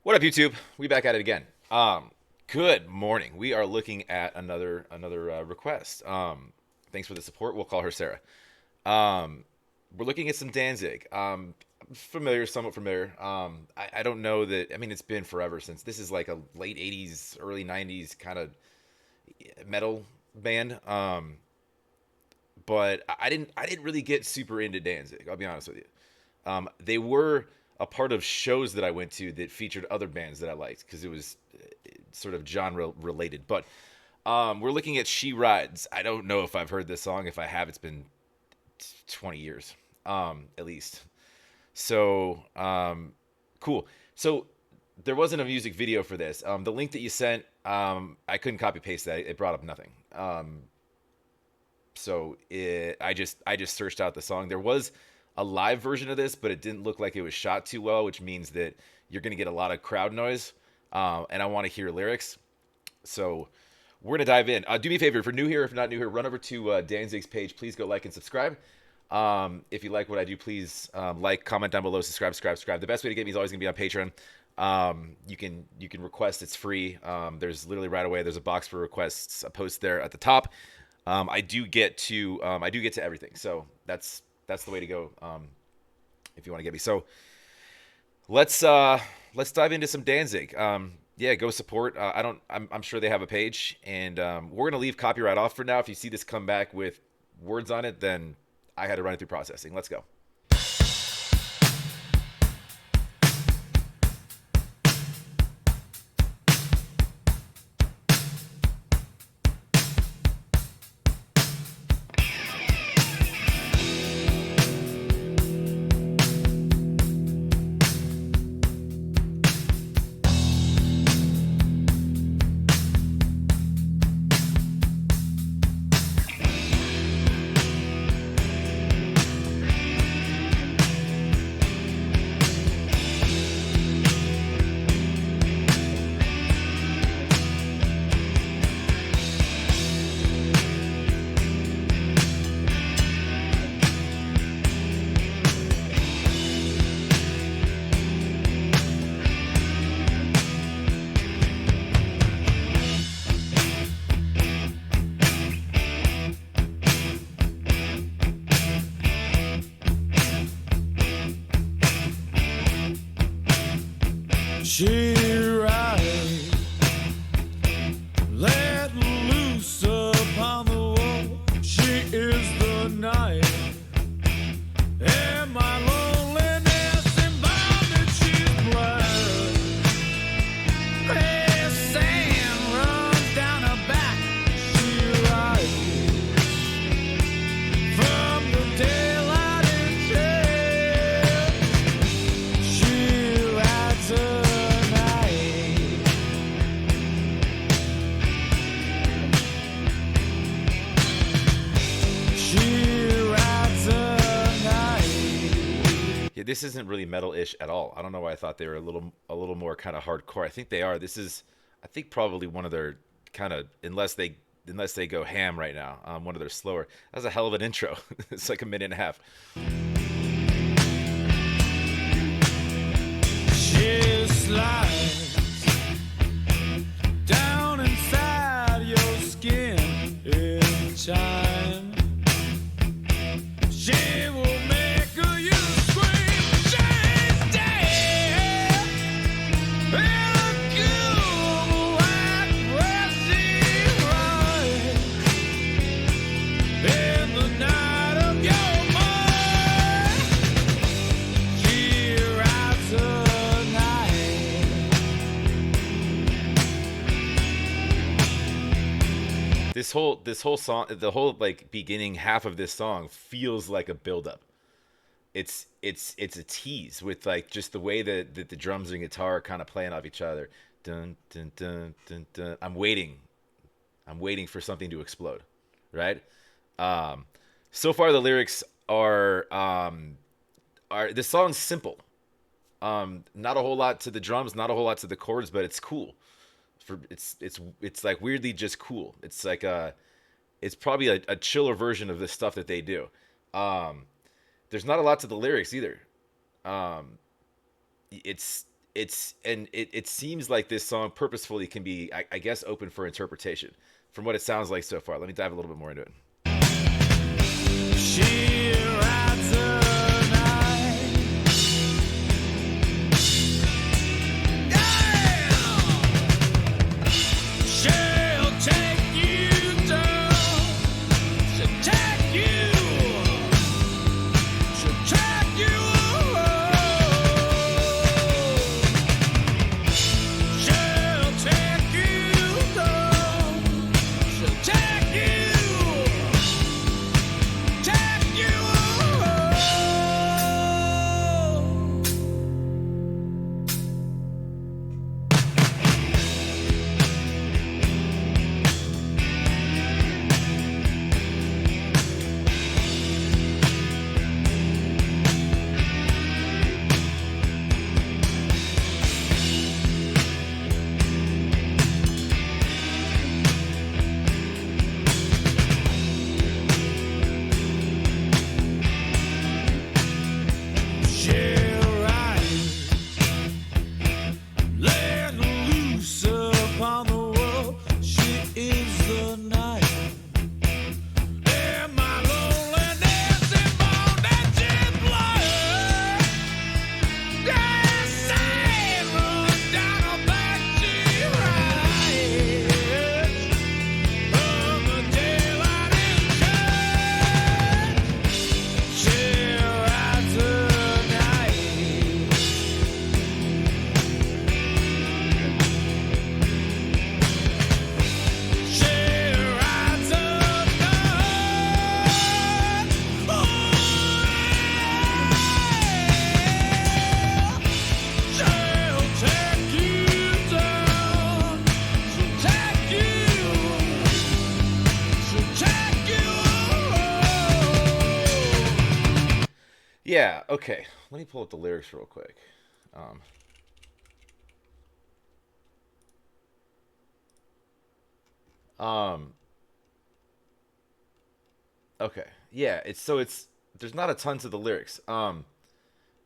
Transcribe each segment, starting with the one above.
What up, YouTube? We back at it again. Good morning. We are looking at another request. Thanks for the support. We'll call her Sarah. Um, we're looking at some Danzig. Familiar, somewhat familiar. I don't know that. I mean, it's been forever since this is like a late '80s, early '90s kind of metal band. But I didn't really get super into Danzig. I'll be honest with you. They were a part of shows that I went to that featured other bands that I liked because it was sort of genre related. But we're looking at She Rides. I don't know if I've heard this song. If I have, it's been 20 years at least. So cool. So there wasn't a music video for this. The link that you sent, I couldn't copy paste that. It brought up nothing. I just searched out the song. There was a live version of this, but it didn't look like it was shot too well, which means that you're going to get a lot of crowd noise. And I want to hear lyrics. So we're going to dive in. Do me a favor, if you're new here, if not new here, run over to Danzig's page. Please go like and subscribe. If you like what I do, please like, comment down below, subscribe. The best way to get me is always going to be on Patreon. You can request. It's free. There's literally right away. There's a box for requests. A post there at the top. I do get to everything. So that's the way to go. If you want to get me. So let's dive into some Danzig. Yeah, go support. I'm sure they have a page, and we're gonna leave copyright off for now. If you see this come back with words on it, then I had to run it through processing. Let's go. She rides, let loose upon the wall. She is the night, and my loneliness in bondage. She's blessed. Red sand runs down her back. She rides from the daylight in jail. She rides her. Yeah, this isn't really metal-ish at all. I don't know why I thought they were a little more kind of hardcore. I think they are. This is, I think, probably one of their kind of, unless they go ham right now, one of their slower. That's a hell of an intro. It's like a minute and a half. She slides down inside your skin in time. She will make you scream. She's dead in a cool white grassy ride in the night of your mind. She rides the night. This whole song, the whole like beginning half of this song feels like a buildup. It's a tease with like just the way that the drums and guitar are kind of playing off each other. Dun dun dun dun dun. I'm waiting for something to explode, right? So far the lyrics are this song's simple. Not a whole lot to the drums, not a whole lot to the chords, but it's cool. It's like weirdly just cool. It's like it's probably a chiller version of the stuff that they do. There's not a lot to the lyrics either. It's it seems like this song purposefully can be, I guess, open for interpretation from what it sounds like so far. Let me dive a little bit more into it. She rides the night. Yeah! She'll take you down. She'll take you. She'll take you. She'll take you down. She'll take you. Take you. She'll rise, let loose upon the world. She is the night. In my loneliness and bondage and blood. The sand runs down her back. She rides from the daylight and shine. She rides the night. She rides the night. She'll take you down. She'll take you. She'll take you. Yeah, okay. Let me pull up the lyrics real quick. Um, um, okay. Yeah, it's there's not a ton to the lyrics.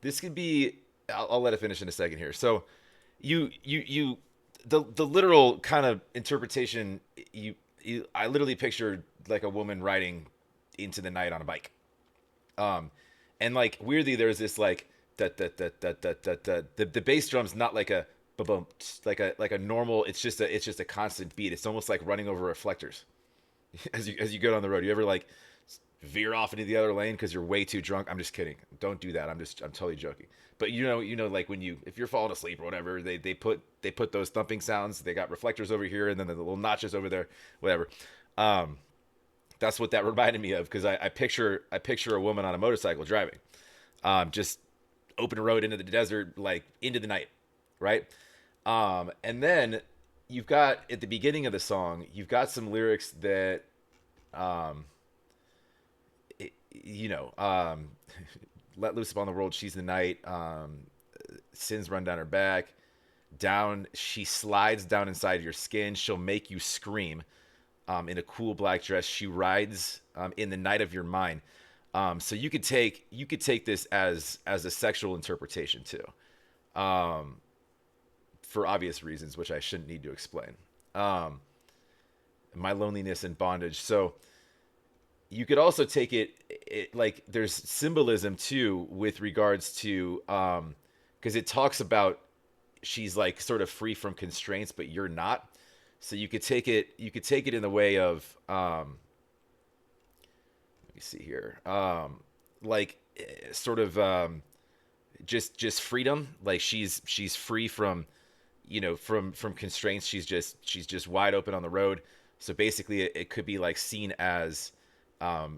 This could be. I'll let it finish in a second here. So, you the literal kind of interpretation. I literally pictured like a woman riding into the night on a bike. Um, and like weirdly, there's this like the bass drum's not like a boom like a normal. It's just a constant beat. It's almost like running over reflectors as you go down the road. You ever like veer off into the other lane because you're way too drunk? I'm just kidding. Don't do that. I'm totally joking. But like when if you're falling asleep or whatever, they put those thumping sounds. They got reflectors over here and then the little notches over there, whatever. Um, that's what that reminded me of because I picture a woman on a motorcycle driving, just open road into the desert, like into the night, right? And then you've got at the beginning of the song, you've got some lyrics that, um, it, you know, um, let loose upon the world, she's the night, sins run down her back, down, she slides down inside your skin, she'll make you scream, in a cool black dress, she rides, in the night of your mind. So you could take this as a sexual interpretation too, um, for obvious reasons, which I shouldn't need to explain. Um, my loneliness and bondage. So you could also take it like there's symbolism too with regards to because it talks about she's like sort of free from constraints, but you're not. So you could take it in the way of let me see here, like sort of just freedom, like she's free from from constraints. She's just wide open on the road. So basically it could be like seen as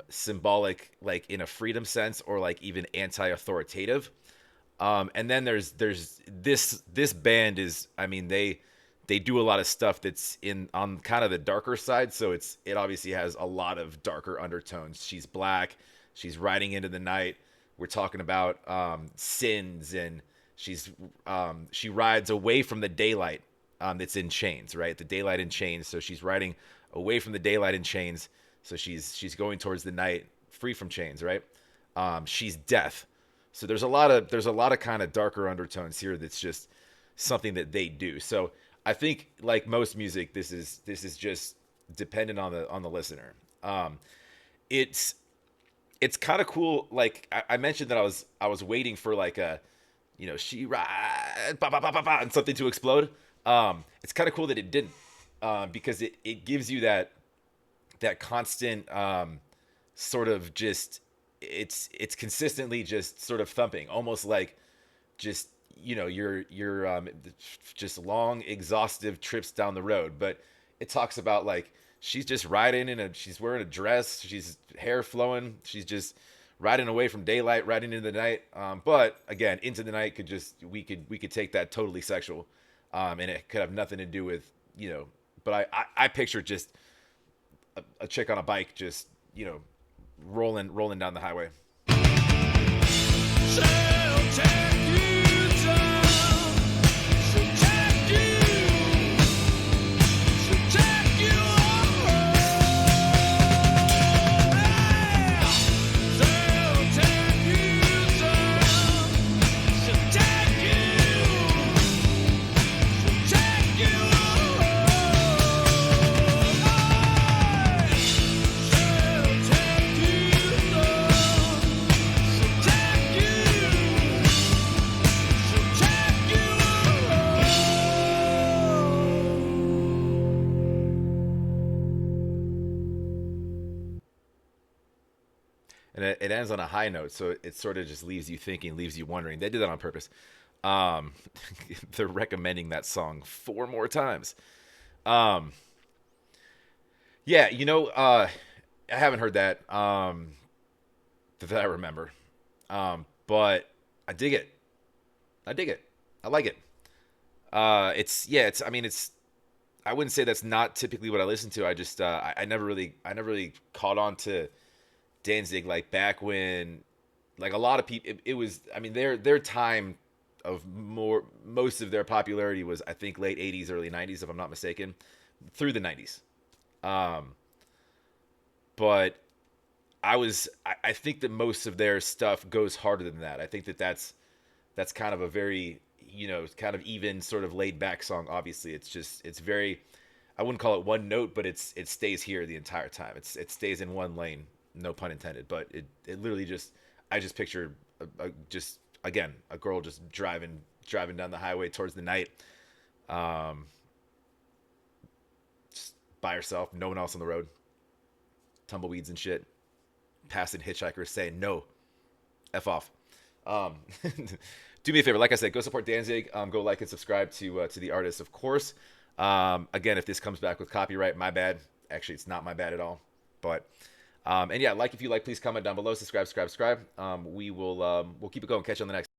symbolic, like in a freedom sense, or like even anti-authoritative. And then there's this band is, I mean, they do a lot of stuff that's in on kind of the darker side. So it obviously has a lot of darker undertones. She's black. She's riding into the night. We're talking about sins, and she rides away from the daylight, that's in chains, right? The daylight in chains. So she's riding away from the daylight in chains. So she's going towards the night, free from chains, right? She's death. So there's a lot of kind of darker undertones here. That's just something that they do. So I think like most music, this is just dependent on the listener. Um, it's it's kind of cool. Like I mentioned that I was waiting for like a, she ride ba, ba, ba, ba, ba, and something to explode. It's kind of cool that it didn't, because it gives you that constant, sort of just, it's consistently just sort of thumping, almost like just, your just long exhaustive trips down the road. But it talks about like she's just riding she's wearing a dress, she's hair flowing, she's just riding away from daylight, riding into the night. But again, into the night could just, we could take that totally sexual, and it could have nothing to do with, but I picture just a chick on a bike, just, rolling down the highway. She'll take you down. She'll take you. She'll take you home. She'll take you down. She'll take you. She'll take you home. She'll take you down. She'll take you. She'll take you And it ends on a high note, so it sort of just leaves you thinking, leaves you wondering. They did that on purpose. Um, they're recommending that song 4 more times. Um, yeah, I haven't heard that, that I remember. But I dig it. I dig it. I like it. It's yeah. It's I mean it's I wouldn't say that's not typically what I listen to. I just, I never really caught on to Danzig like back when, like a lot of people, it was, I mean, their time of most of their popularity was, I think, late 80s early 90s, if I'm not mistaken, through the 90s. um but I think that most of their stuff goes harder than that. I think that that's kind of a very, kind of even sort of laid back song. Obviously it's just, it's very, I wouldn't call it one note, but it stays here the entire time. It stays in one lane, no pun intended. But it literally just, I just picture just again a girl just driving down the highway towards the night, um, just by herself, no one else on the road, tumbleweeds and shit, passing hitchhikers saying no, f off. Um, do me a favor, like I said, go support Danzig. Go like and subscribe to the artist, of course. Again, if this comes back with copyright, my bad. Actually, it's not my bad at all. But and yeah, like if you like, please comment down below. Subscribe. We'll keep it going. Catch you on the next.